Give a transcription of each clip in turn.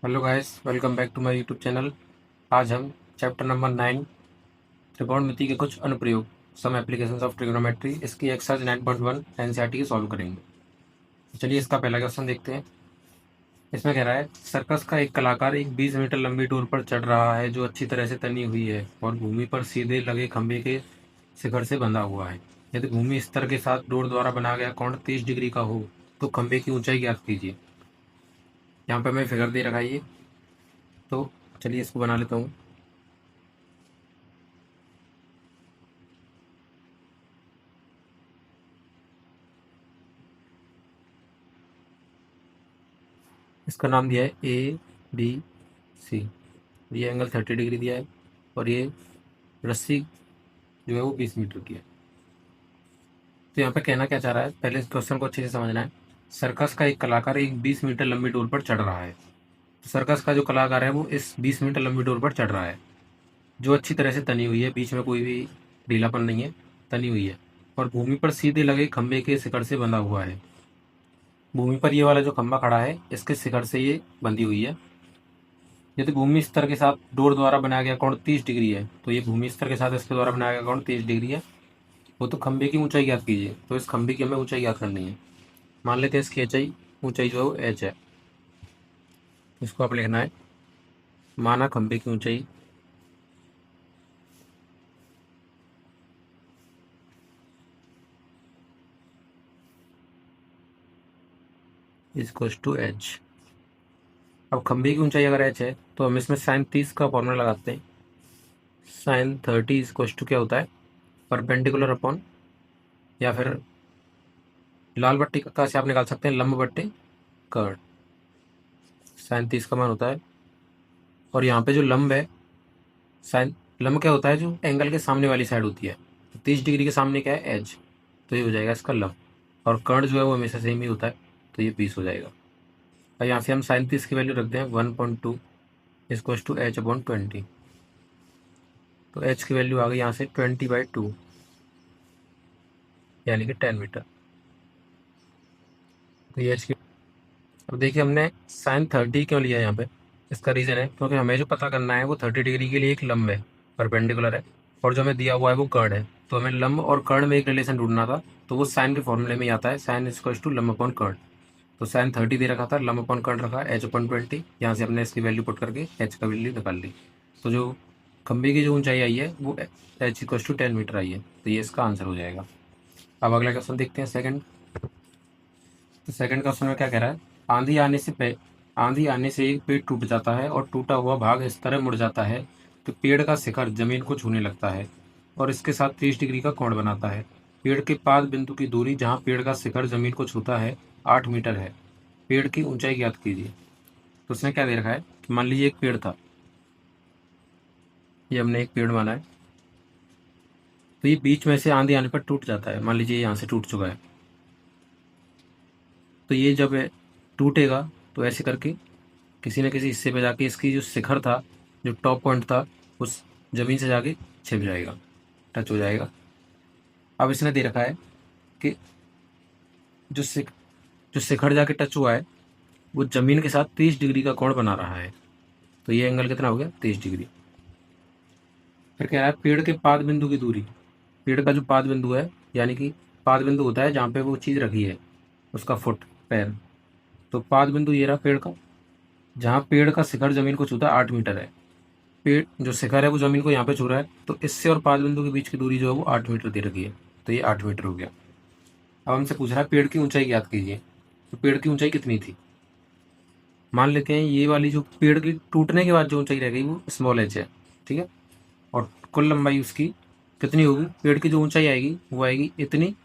Hello guys, welcome back to my YouTube channel. आज हम chapter number 9 त्रिकोणमिति के कुछ अनुप्रयोग सम एप्लीकेशंस ऑफ ट्रिग्नोमेट्री इसकी एक्सरसाइज 9.1 एनसीईआरटी की सॉल्व करेंगे। तो चलिए इसका पहला क्वेश्चन देखते हैं। इसमें कह रहा है सर्कस का एक कलाकार एक 20 मीटर लंबी डोर पर चढ़ रहा है जो अच्छी तरह से तनी हुई है और भूमि पर सीधे लगे खंभे के शिखर से बंधा हुआ है। यदि भूमि स्तर के साथ डोर द्वारा बनाया गया कोण 30 डिग्री का हो तो खंभे की ऊंचाई ज्ञात कीजिए। यहाँ पे हमें फिगर दे रखा है ये, तो चलिए इसको बना लेता हूँ। इसका नाम दिया है ABC। ये एंगल 30 डिग्री दिया है और ये रस्सी जो है वो 20 मीटर की है। तो यहाँ पे कहना क्या चाह रहा है, पहले इस क्वेश्चन को अच्छे से समझना है। सर्कस का एक कलाकार एक 20 मीटर लंबी डोर पर चढ़ रहा है। तो सर्कस का जो कलाकार है वो इस 20 मीटर लंबी डोर पर चढ़ रहा है जो अच्छी तरह से तनी हुई है, बीच में कोई भी ढीलापन नहीं है, तनी हुई है और भूमि पर सीधे लगे खंभे के शिखर से बंधा हुआ है। भूमि पर ये वाला जो खंभा खड़ा है इसके शिखर से ये बंधी हुई है। यदि भूमि स्तर के साथ डोर द्वारा बनाया गया कोण 30 डिग्री है, तो ये भूमि स्तर के साथ इसके द्वारा बनाया गया कोण 30 डिग्री है। वो तो खंभे की ऊंचाई ज्ञात कीजिए, तो इस खंभे की हमें ऊंचाई ज्ञात करनी है। मान लेते हैं इसकी ऊंचाई जो है वो h है। इसको आप लिखना है माना खंभे की ऊंचाई इज टू h। अब खंभे की ऊंचाई अगर h है तो हम इसमें साइन 30 का फॉर्मूला लगाते हैं। साइन 30 इज टू क्या होता है, परपेंडिकुलर अपॉन, या फिर लाल बट्टी का से आप निकाल सकते हैं लंब बट्टे कर्ण। साइन 30 का मान होता है और यहाँ पे जो लंब है, साइन लंब क्या होता है, जो एंगल के सामने वाली साइड होती है। तो 30 डिग्री के सामने क्या है, एज, तो ये हो जाएगा इसका लंब। और कर्ण जो है वो हमेशा सेम ही होता है, तो ये 20 हो जाएगा। और यहाँ से हम साइन 30 की वैल्यू रखते हैं 1.2 इज टू एच अपॉन 20। तो एच की वैल्यू आ गई यहाँ से 20/2 यानी कि 10 मीटर। तो ये एच की, अब देखिए हमने साइन 30 क्यों लिया है यहाँ पे। इसका रीज़न है क्योंकि हमें जो पता करना है वो 30 डिग्री के लिए एक लंब है, परपेंडिकुलर है, और जो हमें दिया हुआ है वो कर्ण है। तो हमें लंब और कर्ण में एक रिलेशन ढूंढना था, तो वो साइन के फॉर्मूले में ही आता है, साइन इज टू लंब अपॉन कर्ण। तो साइन 30 दे रखा था, लंब अपॉन कर्ण रखा एच अपॉन 20। यहाँ से हमने इसकी वैल्यू पुट करके एच का वैल्यू निकाल ली। तो जो खंभे की जो ऊंचाई आई है वो एच टू 10 मीटर आई है, तो ये इसका आंसर हो जाएगा। अब अगला क्वेश्चन देखते हैं, सेकंड। तो सेकंड क्वेश्चन में क्या कह रहा है, आंधी आने से एक पेड़ टूट जाता है और टूटा हुआ भाग इस तरह मुड़ जाता है कि पेड़ का शिखर जमीन को छूने लगता है और इसके साथ 30 डिग्री का कोण बनाता है। पेड़ के पाद बिंदु की दूरी जहाँ पेड़ का शिखर जमीन को छूता है 8 मीटर है। पेड़ की ऊंचाई ज्ञात कीजिए। तो उसने क्या दे रखा है कि मान लीजिए एक पेड़ था, ये हमने एक पेड़ माना है, तो ये बीच में से आंधी आने पर टूट जाता है। मान लीजिए यहाँ से टूट चुका है, तो ये जब टूटेगा तो ऐसे करके किसी न किसी हिस्से पे जाके इसकी जो शिखर था, जो टॉप पॉइंट था, उस जमीन से जाके छिप जाएगा, टच हो जाएगा। अब इसने दे रखा है कि जो शिख जो शिखर जाके टच हुआ है वो जमीन के साथ 30 डिग्री का कोण बना रहा है। तो ये एंगल कितना हो गया, 30 डिग्री। फिर कह रहा है पेड़ के पाद बिंदु की दूरी। पेड़ का जो पाद बिंदु है, यानी कि पाद बिंदु होता है जहाँ पे वो चीज़ रखी है, उसका फुट, पैर। तो पाद बिंदु ये रहा पेड़ का, जहाँ पेड़ का शिखर जमीन को छूता है 8 मीटर है। पेड़ जो शिखर है वो जमीन को यहाँ पे छू रहा है, तो इससे और पाद बिंदु के बीच की दूरी जो है वो 8 मीटर दे रखी है, तो ये 8 मीटर हो गया। अब हमसे पूछ रहा है पेड़ की ऊंचाई ज्ञात कीजिए। तो पेड़ की ऊंचाई कितनी थी, मान लेते हैं ये वाली जो पेड़ की टूटने के बाद जो ऊंचाई रह गई वो स्मॉल एच है, ठीक है। और कुल लंबाई उसकी कितनी होगी, पेड़ की जो ऊंचाई आएगी वो आएगी इतनी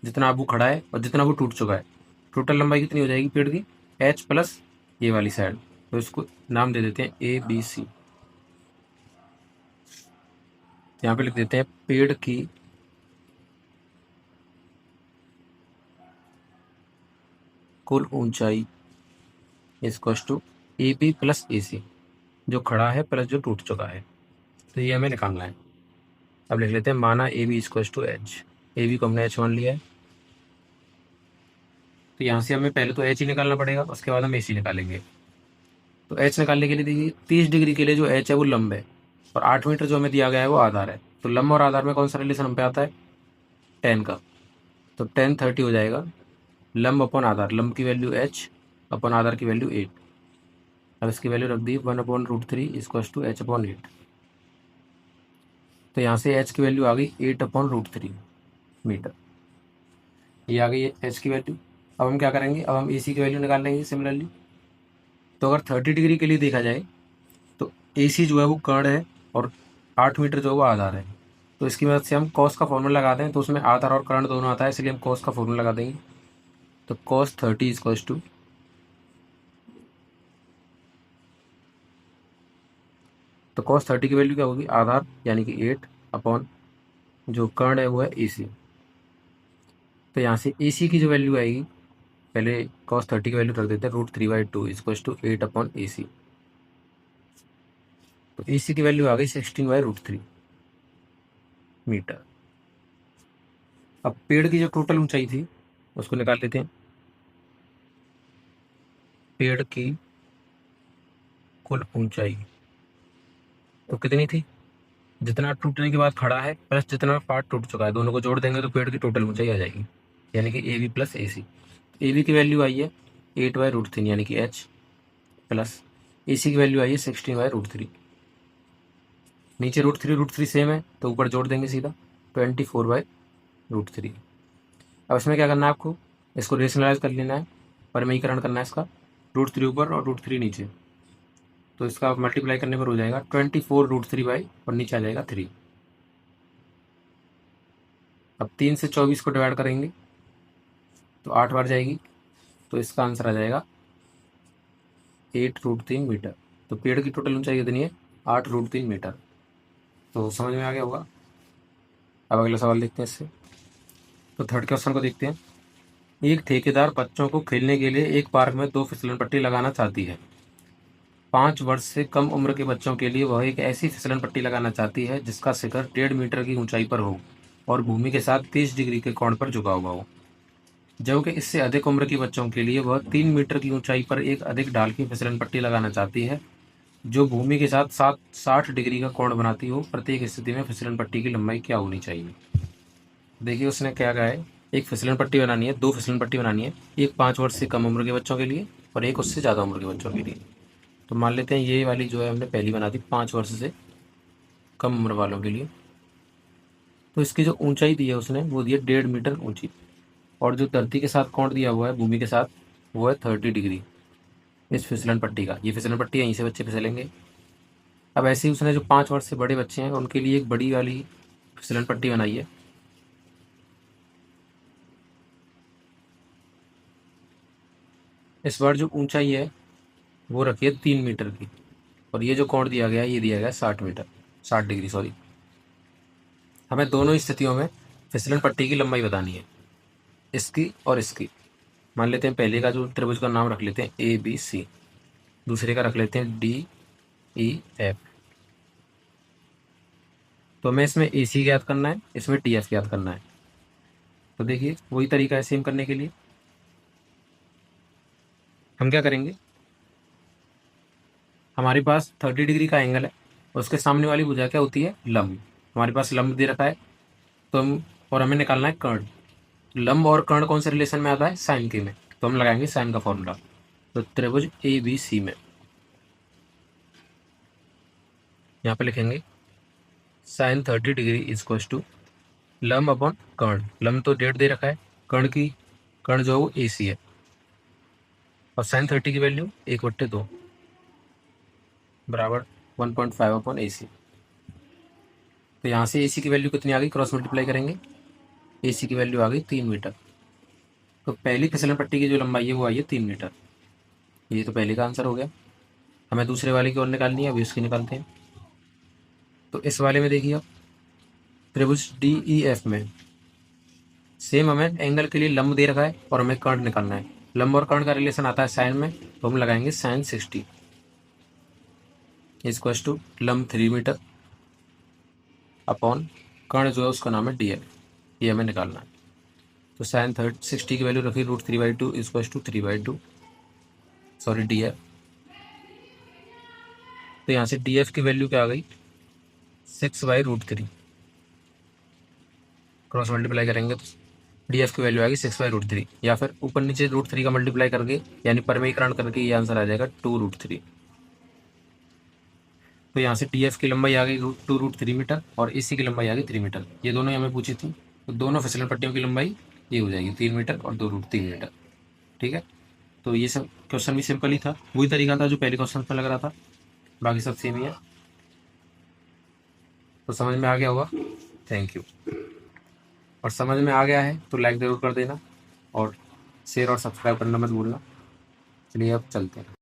जितना अब वो खड़ा है और जितना वो टूट चुका है। टोटल लंबाई कितनी हो जाएगी पेड़ की, एच प्लस ये वाली साइड। तो इसको नाम दे देते हैं ABC। यहाँ पे लिख देते हैं पेड़ की कुल ऊंचाई is to AB plus AC, जो खड़ा है प्लस जो टूट चुका है। तो ये हमें निकालना है। अब लिख लेते हैं माना AB is to H. AB को हमने एच मान लिया है, तो यहाँ से हमें पहले तो एच ही निकालना पड़ेगा, उसके बाद हम AC निकालेंगे। तो एच निकालने के लिए देखिए 30 डिग्री के लिए जो एच है वो लंब है और 8 मीटर जो हमें दिया गया है वो आधार है। तो लंब और आधार में कौन सा रिलेशन हम पे आता है, 10 का। तो 10 30 हो जाएगा लंब अपॉन आधार, लंब की वैल्यू एच अपॉन आधार की वैल्यू 8। अब इसकी वैल्यू रख दी 1/√3 इक्वल्स टू एच अपॉन 8। तो यहाँ से एच की वैल्यू आ गई 8/√3 मीटर। ये आ गई एच की वैल्यू। अब हम क्या करेंगे, अब हम ए सी की वैल्यू निकाल लेंगे सिमिलरली। तो अगर 30 डिग्री के लिए देखा जाए तो ए सी जो है वो कर्ण है और 8 मीटर जो है वो आधार है। तो इसकी मदद से हम कॉस का फॉर्मूला लगाते हैं, तो उसमें आधार और कर्ण दोनों आता है, इसलिए हम कॉस का फॉर्मूला लगा देंगे। तो cos 30 इक्वल्स टू, तो cos 30 की वैल्यू क्या होगी, आधार यानी कि 8 अपॉन जो कर्ण है वो है ए सी। तो यहाँ से ए सी की जो वैल्यू आएगी, पहले cos 30 की वैल्यू रख देते हैं √3/2 इक्वल्स टू 8 अपॉन ए सी। तो ए सी की वैल्यू आ गई 16/√3 मीटर। अब पेड़ की जो टोटल ऊंचाई थी उसको निकाल लेते हैं। पेड़ की कुल ऊंचाई तो कितनी थी, जितना टूटने के बाद खड़ा है प्लस जितना पार्ट टूट चुका है, दोनों को जोड़ देंगे तो पेड़ की टोटल ऊंचाई आ जाएगी, यानी कि A B plus A C. A B की वैल्यू आई है 8/√3 यानी कि एच, प्लस ए सी की वैल्यू आई है 16/√3। नीचे √3 सेम है तो ऊपर जोड़ देंगे सीधा 24/√3। अब इसमें क्या करना है आपको, इसको रेशनलाइज कर लेना है, परिमयीकरण करना है इसका, √3 ऊपर और √3 नीचे। तो इसका मल्टीप्लाई करने पर हो जाएगा 24√3 बाई और नीचे आ जाएगा 3। अब 3 से 24 को डिवाइड करेंगे तो 8 बार जाएगी, तो इसका आंसर आ जाएगा 8√3 मीटर। तो पेड़ की टोटल ऊंचाई कितनी है, 8√3 मीटर। तो समझ में आ गया होगा। अब अगला सवाल देखते हैं इससे। तो थर्ड क्वेश्चन को देखते हैं। एक ठेकेदार बच्चों को खेलने के लिए एक पार्क में 2 फिसलन पट्टी लगाना चाहती है। 5 वर्ष से कम उम्र के बच्चों के लिए वह एक ऐसी फिसलन पट्टी लगाना चाहती है जिसका शिखर 1.5 मीटर की ऊंचाई पर हो और भूमि के साथ 30 डिग्री के कोण पर झुका हुआ हो, जबकि इससे अधिक उम्र के बच्चों के लिए वह 3 मीटर की ऊंचाई पर एक अधिक ढाल की फिसलन पट्टी लगाना चाहती है जो भूमि के साथ 60 डिग्री का कोण बनाती हो। प्रत्येक स्थिति में फिसलन पट्टी की लंबाई क्या होनी चाहिए। देखिए उसने क्या कहा है, एक फिसलन पट्टी बनानी है, 2 फिसलन पट्टी बनानी है, एक 5 वर्ष से कम उम्र के बच्चों के लिए और एक उससे ज़्यादा उम्र के बच्चों के लिए। तो मान लेते हैं ये वाली जो है हमने पहली बना दी 5 वर्ष से कम उम्र वालों के लिए। तो इसकी जो ऊंचाई दी है उसने वो दी है 1.5 मीटर ऊंची, और जो धरती के साथ कोण दिया हुआ है भूमि के साथ वो है 30 डिग्री इस फिसलन पट्टी का। ये फिसलन पट्टी यहीं से बच्चे फिसलेंगे। अब ऐसे ही उसने जो 5 वर्ष से बड़े बच्चे हैं उनके लिए एक बड़ी वाली फिसलन पट्टी बनाई है। इस बार जो ऊंचाई है वो रखी है 3 मीटर की, और ये जो कोण दिया गया है ये दिया गया है 60 मीटर, 60 डिग्री सॉरी। हमें दोनों स्थितियों में फिसलन पट्टी की लंबाई बतानी है, इसकी और इसकी। मान लेते हैं पहले का जो त्रिभुज का नाम रख लेते हैं ए बी सी, दूसरे का रख लेते हैं डी ई एफ। तो हमें इसमें ए सी ज्ञात करना है, इसमें टी एफ ज्ञात करना है। तो देखिए वही तरीका है सेम करने के लिए। हम क्या करेंगे, हमारे पास 30 डिग्री का एंगल है, उसके सामने वाली भुजा क्या होती है, लंब। हमारे पास लंब दे रखा है तो हम, और हमें निकालना है कर्ण। लंब और कर्ण कौन से रिलेशन में आता है, साइन के में। तो हम लगाएंगे साइन का फॉर्मूला। तो त्रिभुज ए बी सी में यहाँ पे लिखेंगे साइन 30 डिग्री इजक्वल टू लंब अपॉन कर्ण। लंब तो 1.5 दे रखा है, कर्ण जो है वो ए सी है, और साइन 30 की वैल्यू 1/2 बराबर 1.5 अपॉन ए सी। तो यहाँ से ए सी की वैल्यू कितनी आ गई, क्रॉस मल्टीप्लाई करेंगे, ए सी की वैल्यू आ गई 3 मीटर। तो पहली फिसलन पट्टी की जो लंबाई है वो आई है 3 मीटर। ये तो पहले का आंसर हो गया। हमें दूसरे वाले की और निकालनी है, अभी उसकी निकालते हैं। तो इस वाले में देखिए आप, त्रिभुज डी ई एफ में सेम हमें एंगल के लिए लंब दे रखा है और हमें कर्ण निकालना है। लंब और कर्ण का रिलेशन आता है साइन में, तो हम लगाएंगे साइन 60 इक्वल टू लंब 3 मीटर अपॉन कर्ण जो है उसका नाम है डी एफ, ये हमें निकालना है। तो साइन 60 की वैल्यू रखी √3/2 equal to 3/2 sorry D F. तो यहाँ से डी एफ की वैल्यू क्या आ गई, 6/√3। क्रॉस मल्टीप्लाई करेंगे तो डी एफ की वैल्यू आएगी 6/√3, या फिर ऊपर नीचे √3 का मल्टीप्लाई करके यानी परमीकरण करके ये आंसर आ जाएगा 2√3। तो यहाँ से डी एफ की लंबाई आ गई 2√3 मीटर और ए सी की लंबाई आ गई 3 मीटर। ये दोनों ही हमें पूछी थी, तो दोनों फिसलन पट्टियों की लंबाई ये हो जाएगी 3 मीटर और 2√3 मीटर। ठीक है, तो ये सब क्वेश्चन भी सिंपल ही था, वही तरीका था जो पहले क्वेश्चन में लग रहा था, बाकी सब सेम ही है। तो समझ में आ गया होगा, थैंक यू। और समझ में आ गया है तो लाइक ज़रूर कर देना और शेयर और सब्सक्राइब करना मत भूलना। चलिए अब चलते हैं।